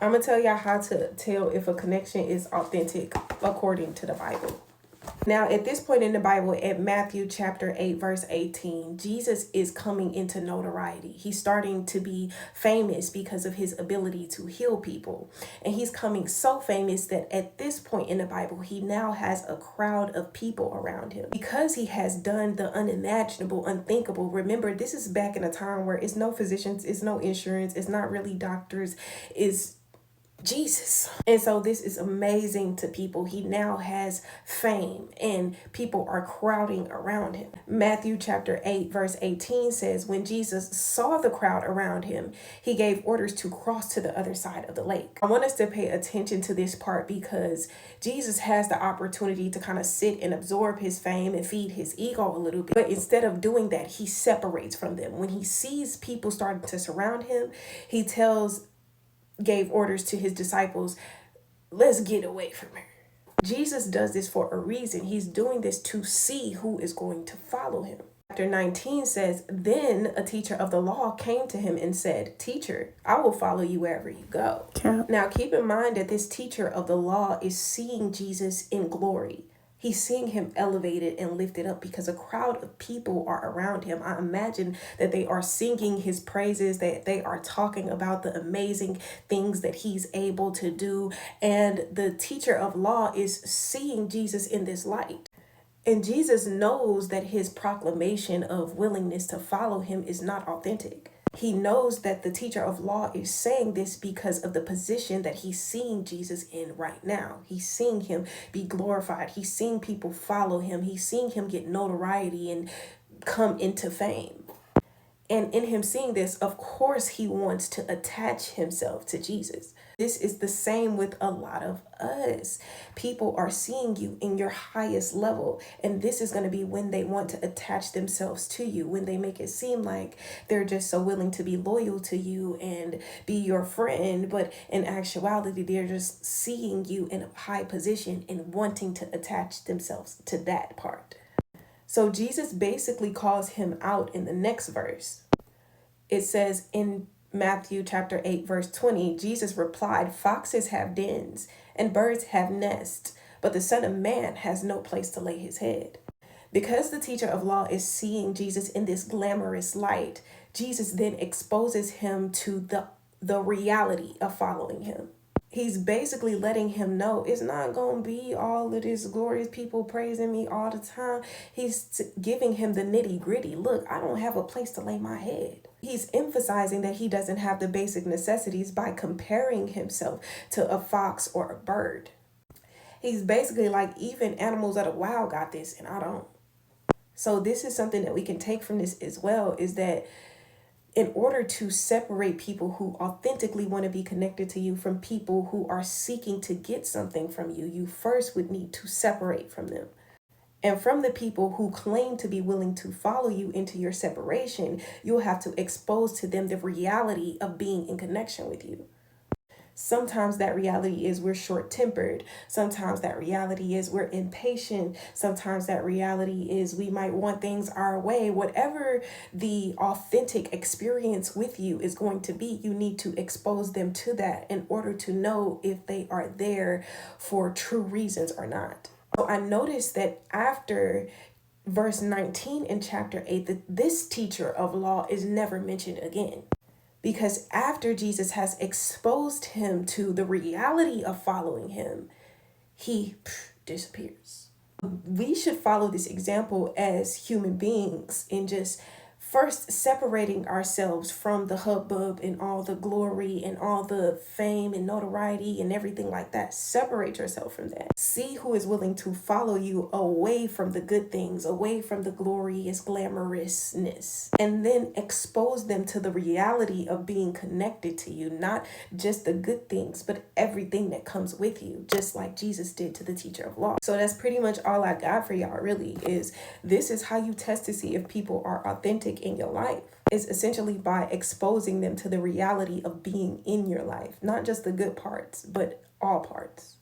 I'm going to tell y'all how to tell if a connection is authentic according to the Bible. Now, at this point in the Bible, at Matthew chapter 8, verse 18, Jesus is coming into notoriety. He's starting to be famous because of his ability to heal people. And he's coming so famous that at this point in the Bible, he now has a crowd of people around him. Because he has done the unimaginable, unthinkable. Remember, this is back in a time where it's no physicians, it's no insurance, it's not really doctors, it's Jesus. And so this is amazing to people. He now has fame and people are crowding around him. Matthew chapter 8 verse 18 says, when Jesus saw the crowd around him, he gave orders to cross to the other side of the lake. I want us to pay attention to this part because Jesus has the opportunity to kind of sit and absorb his fame and feed his ego a little bit. But instead of doing that, he separates from them. When he sees people starting to surround him, he gave orders to his disciples, let's get away from her. Jesus does this for a reason. He's doing this to see who is going to follow him. Chapter 19 says, then a teacher of the law came to him and said, teacher, I will follow you wherever you go. Now keep in mind that this teacher of the law is seeing Jesus in glory. He's seeing him elevated and lifted up because a crowd of people are around him. I imagine that they are singing his praises, that they are talking about the amazing things that he's able to do. And the teacher of law is seeing Jesus in this light. And Jesus knows that his proclamation of willingness to follow him is not authentic. He knows that the teacher of law is saying this because of the position that he's seeing Jesus in right now. He's seeing him be glorified. He's seeing people follow him. He's seeing him get notoriety and come into fame. And in him seeing this, of course, he wants to attach himself to Jesus. This is the same with a lot of us. People are seeing you in your highest level. And this is going to be when they want to attach themselves to you, when they make it seem like they're just so willing to be loyal to you and be your friend. But in actuality, they're just seeing you in a high position and wanting to attach themselves to that part. So Jesus basically calls him out in the next verse. It says in Matthew chapter 8, verse 20, Jesus replied, foxes have dens and birds have nests, but the Son of Man has no place to lay his head. Because the teacher of law is seeing Jesus in this glamorous light, Jesus then exposes him to the reality of following him. He's basically letting him know it's not going to be all of this glorious people praising me all the time. He's giving him the nitty gritty. Look, I don't have a place to lay my head. He's emphasizing that he doesn't have the basic necessities by comparing himself to a fox or a bird. He's basically like, even animals of the wild got this and I don't. So this is something that we can take from this as well, is that in order to separate people who authentically want to be connected to you from people who are seeking to get something from you, you first would need to separate from them. And from the people who claim to be willing to follow you into your separation, you'll have to expose to them the reality of being in connection with you. Sometimes that reality is we're short-tempered. Sometimes that reality is we're impatient. Sometimes that reality is we might want things our way. Whatever the authentic experience with you is going to be, you need to expose them to that in order to know if they are there for true reasons or not. So I noticed that after verse 19 in chapter 8, that this teacher of law is never mentioned again. Because after Jesus has exposed him to the reality of following him, he disappears. We should follow this example as human beings in just first separating ourselves from the hubbub and all the glory and all the fame and notoriety and everything like that. Separate yourself from that. See who is willing to follow you away from the good things, away from the glorious glamorousness, and then expose them to the reality of being connected to you, not just the good things, but everything that comes with you, just like Jesus did to the teacher of law. So that's pretty much all I got for y'all, really, is this is how you test to see if people are authentic in your life. Is essentially by exposing them to the reality of being in your life, not just the good parts, but all parts.